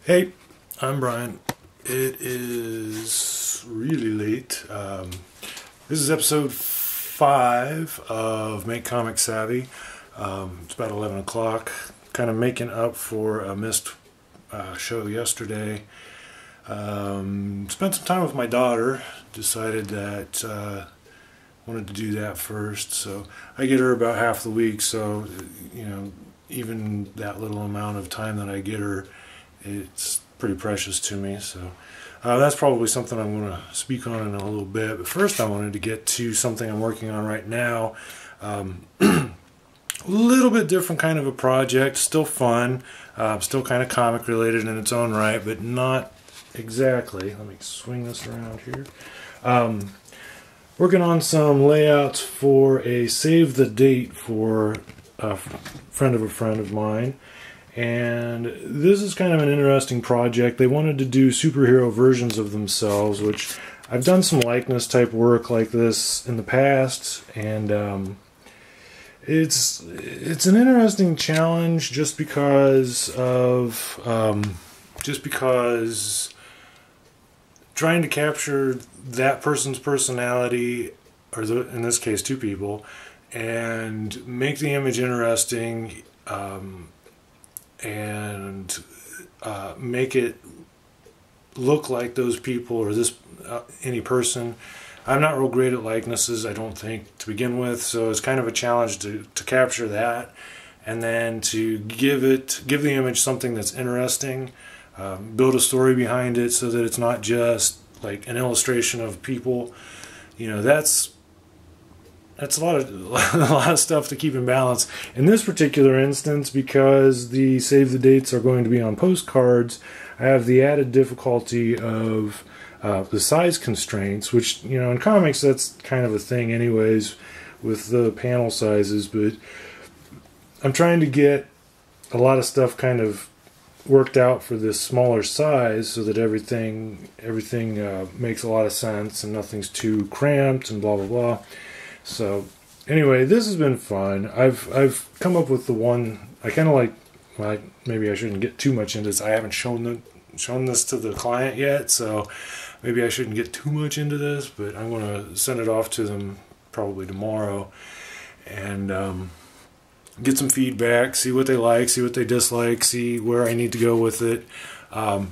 Hey, I'm Brian. It is really late. This is episode 5 of Make Comic Savvy. It's about 11 o'clock. Kind of making up for a missed show yesterday. Spent some time with my daughter. Decided that wanted to do that first. So I get her about half the week. So, even that little amount of time that I get her, it's pretty precious to me. So that's probably something I'm going to speak on in a little bit. But first I wanted to get to something I'm working on right now. A little bit different kind of a project, still fun, still kind of comic related in its own right, but not exactly. Let me swing this around here. Working on some layouts for a save the date for a friend of mine. And this is kind of an interesting project. They wanted to do superhero versions of themselves, which I've done some likeness type work like this in the past, and it's an interesting challenge just because trying to capture that person's personality, or in this case two people, and make the image interesting. And make it look like those people or any person. I'm not real great at likenesses, I don't think, to begin with, so it's kind of a challenge to capture that, and then to give the image something that's interesting, build a story behind it so that it's not just like an illustration of people. That's a lot of stuff to keep in balance. In this particular instance, because the save the dates are going to be on postcards, I have the added difficulty of the size constraints, which, in comics that's kind of a thing anyways with the panel sizes, but I'm trying to get a lot of stuff kind of worked out for this smaller size so that everything makes a lot of sense and nothing's too cramped and blah blah blah. So anyway, this has been fun. I've come up with the one I kind of like. Well, maybe I shouldn't get too much into this. I haven't shown this to the client yet, so maybe I shouldn't get too much into this. But I'm going to send it off to them probably tomorrow and get some feedback, see what they like, see what they dislike, see where I need to go with it. In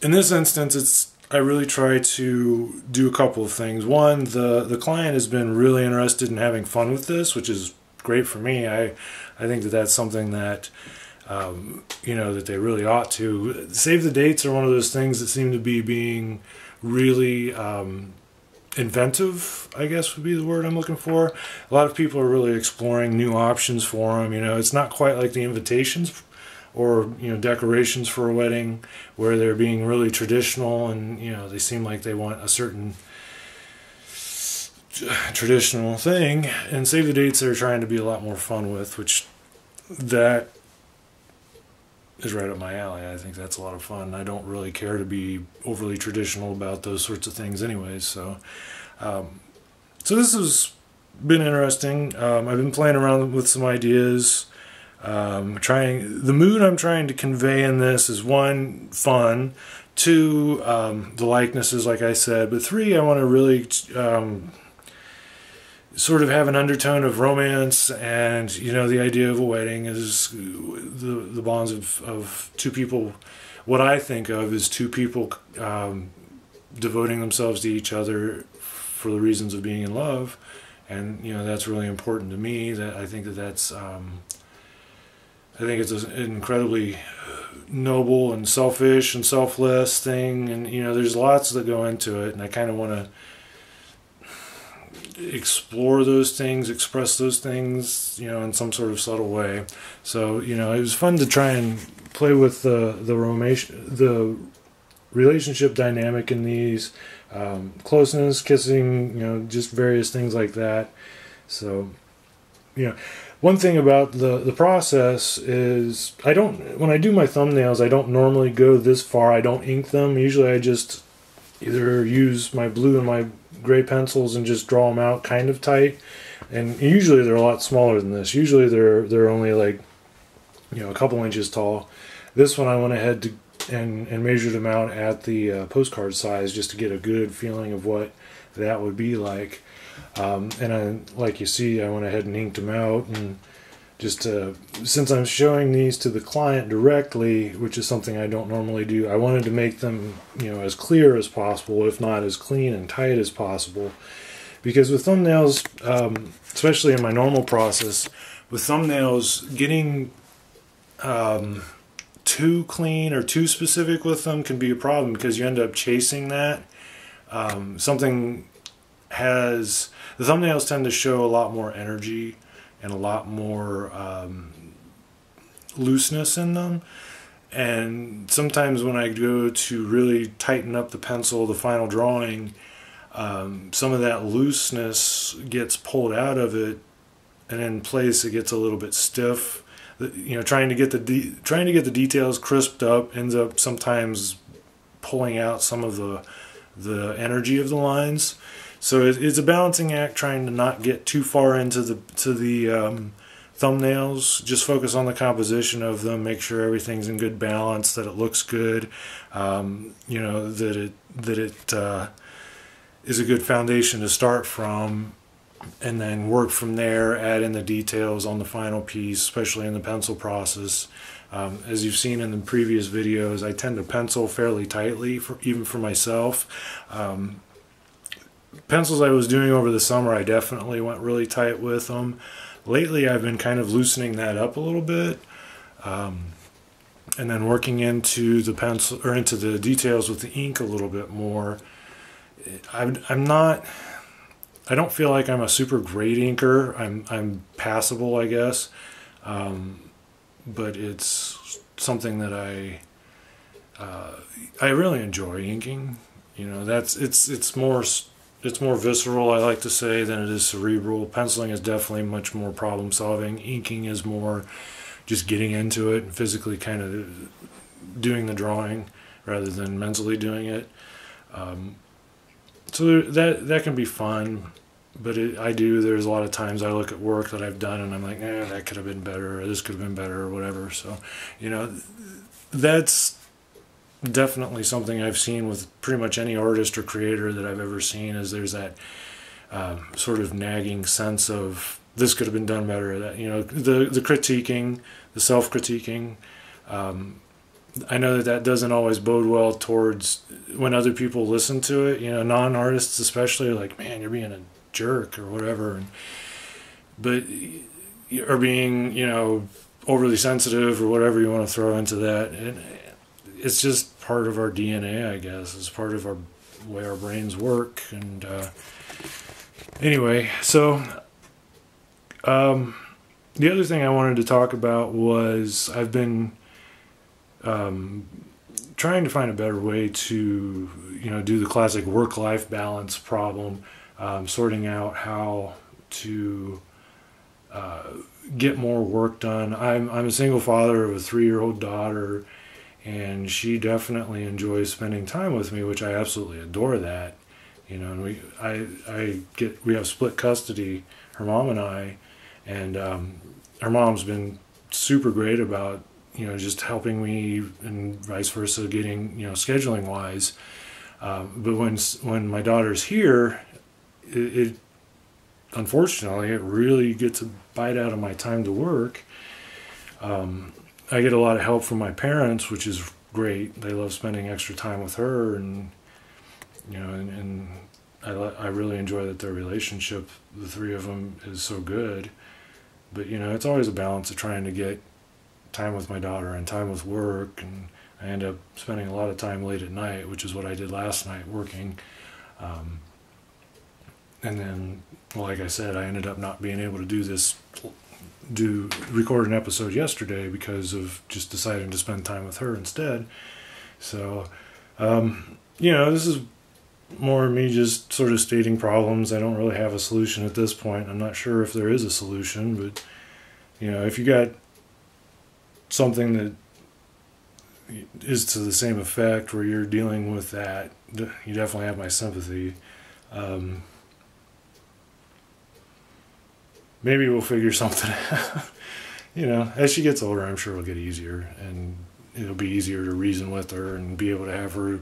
this instance, I really try to do a couple of things. One, the client has been really interested in having fun with this, which is great for me. I think that that's something that that they really ought to. Save the dates are one of those things that seem to be being really inventive, I guess would be the word I'm looking for. A lot of people are really exploring new options for them. It's not quite like the invitations or decorations for a wedding where they're being really traditional and they seem like they want a certain traditional thing, and save the dates they're trying to be a lot more fun with, which that is right up my alley. I think that's a lot of fun. I don't really care to be overly traditional about those sorts of things anyways, so this has been interesting. I've been playing around with some ideas. The mood I'm trying to convey in this is 1, fun, 2, the likenesses, like I said, but 3, I want to really sort of have an undertone of romance, and the idea of a wedding is the bonds of two people. What I think of is two people devoting themselves to each other for the reasons of being in love, and that's really important to me. That I think that's I think it's an incredibly noble and selfish and selfless thing, and there's lots that go into it, and I kind of want to explore those things, express those things, in some sort of subtle way. So it was fun to try and play with the relationship dynamic in these, closeness, kissing, just various things like that. So one thing about the process is when I do my thumbnails, I don't normally go this far. I don't ink them. Usually I just either use my blue and my gray pencils and just draw them out kind of tight. And usually they're a lot smaller than this. Usually they're only like a couple inches tall. This one I went ahead to and measured them out at the postcard size just to get a good feeling of what that would be like. Like you see, I went ahead and inked them out, and just since I'm showing these to the client directly, which is something I don't normally do, I wanted to make them as clear as possible, if not as clean and tight as possible. Because with thumbnails, especially in my normal process, with thumbnails, getting too clean or too specific with them can be a problem, because you end up chasing that. The thumbnails tend to show a lot more energy and a lot more looseness in them. And sometimes when I go to really tighten up the pencil, the final drawing, some of that looseness gets pulled out of it, and in place it gets a little bit stiff. Trying to get the details crisped up ends up sometimes pulling out some of the energy of the lines. So it's a balancing act, trying to not get too far into the thumbnails. Just focus on the composition of them, make sure everything's in good balance, that it looks good, that it is a good foundation to start from, and then work from there, add in the details on the final piece, especially in the pencil process. As you've seen in the previous videos, I tend to pencil fairly tightly, even for myself. Pencils I was doing over the summer, I definitely went really tight with them. Lately I've been kind of loosening that up a little bit, and then working into the pencil, or into the details with the ink a little bit more. I don't feel like I'm a super great inker. I'm passable, I guess, but it's something that I really enjoy inking. It's more visceral, I like to say, than it is cerebral. Penciling is definitely much more problem solving. Inking is more just getting into it and physically kind of doing the drawing rather than mentally doing it. So that can be fun, but there's a lot of times I look at work that I've done and I'm like, that could have been better, or this could have been better, or whatever. So, that's definitely something I've seen with pretty much any artist or creator that I've ever seen, is there's that sort of nagging sense of this could have been done better, that, the critiquing, the self-critiquing. I know that doesn't always bode well towards when other people listen to it, non-artists especially, like, man, you're being a jerk or whatever, or being, overly sensitive or whatever you want to throw into that. And it's just part of our DNA, I guess. It's part of our way our brains work. And anyway, so the other thing I wanted to talk about was I've been trying to find a better way to do the classic work-life balance problem, sorting out how to get more work done. I'm a single father of a 3-year-old daughter, and she definitely enjoys spending time with me, which I absolutely adore that. And we have split custody, her mom and I, and her mom's been super great about just helping me, and vice versa, getting scheduling wise. But when my daughter's here, it unfortunately it really gets a bite out of my time to work. I get a lot of help from my parents, which is great. They love spending extra time with her, and and I really enjoy that their relationship, the three of them, is so good. But it's always a balance of trying to get time with my daughter and time with work, and I end up spending a lot of time late at night, which is what I did last night, working. And then, like I said, I ended up not being able to record an episode yesterday because of just deciding to spend time with her instead. So, this is more me just sort of stating problems. I don't really have a solution at this point. I'm not sure if there is a solution, but if you got something that is to the same effect where you're dealing with that, you definitely have my sympathy. Maybe we'll figure something out. you know, as she gets older, I'm sure it'll get easier, and it'll be easier to reason with her and be able to have her,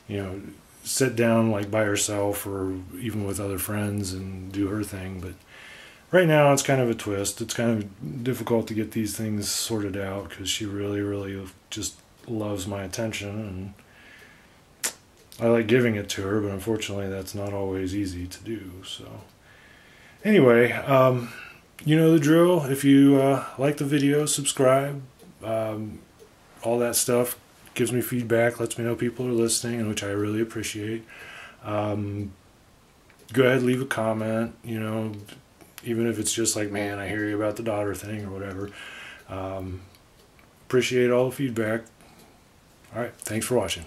you know, sit down like by herself or even with other friends and do her thing. But right now it's kind of a twist. It's kind of difficult to get these things sorted out because she really, really just loves my attention, and I like giving it to her, but unfortunately that's not always easy to do. So anyway, you know the drill. If you like the video, subscribe. All that stuff gives me feedback, lets me know people are listening, and which I really appreciate. Go ahead, leave a comment, you know, even if it's just like, man, I hear you about the daughter thing or whatever. Appreciate all the feedback. All right, thanks for watching.